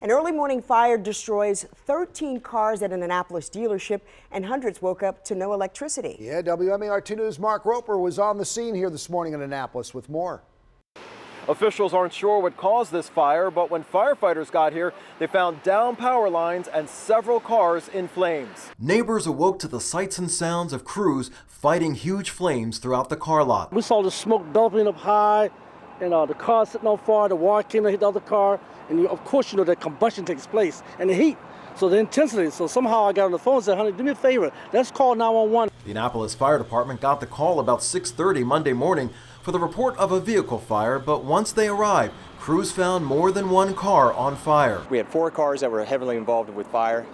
An early morning fire destroys 13 cars at an Annapolis dealership, and hundreds woke up to no electricity. Yeah, WMAR 2 News' Mark Roper was on the scene here this morning in Annapolis with more. Officials aren't sure what caused this fire, but when firefighters got here, they found down power lines and several cars in flames. Neighbors awoke to the sights and sounds of crews fighting huge flames throughout the car lot. We saw the smoke building up high, and the car sitting on fire. The wire came to hit the other car, and of course, the combustion takes place and the heat. So the intensity. So somehow I got on the phone and said, "Honey, do me a favor. Let's call 911." The Annapolis Fire Department got the call about 6:30 Monday morning for the report of a vehicle fire, but once they arrived, crews found more than one car on fire. We had 4 cars that were heavily involved with fire.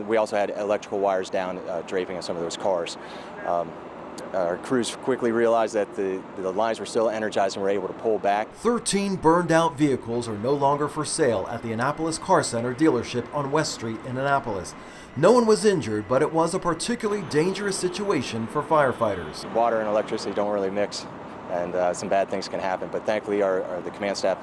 We also had electrical wires down draping on some of those cars. Our crews quickly realized that the lines were still energized and were able to pull back. 13 burned out vehicles are no longer for sale at the Annapolis Car Center dealership on West Street in Annapolis. No one was injured, but it was a particularly dangerous situation for firefighters. Water and electricity don't really mix, and some bad things can happen. But thankfully, the command staff,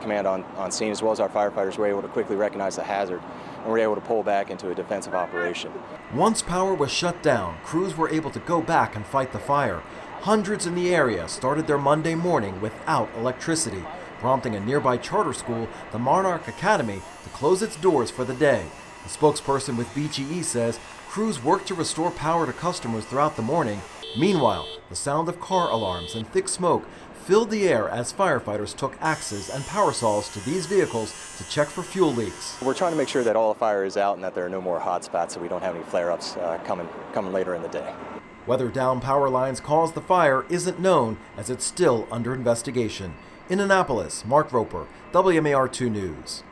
command on scene, as well as our firefighters, were able to quickly recognize the hazard and were able to pull back into a defensive operation. Once power was shut down, crews were able to go back and fight the fire. Hundreds in the area started their Monday morning without electricity, prompting a nearby charter school, the Monarch Academy, to close its doors for the day. A spokesperson with BGE says crews worked to restore power to customers throughout the morning. Meanwhile, the sound of car alarms and thick smoke filled the air as firefighters took axes and power saws to these vehicles to check for fuel leaks. We're trying to make sure that all the fire is out and that there are no more hot spots, so we don't have any flare-ups coming later in the day. Whether down power lines caused the fire isn't known, as it's still under investigation. In Annapolis, Mark Roper, WMAR 2 News.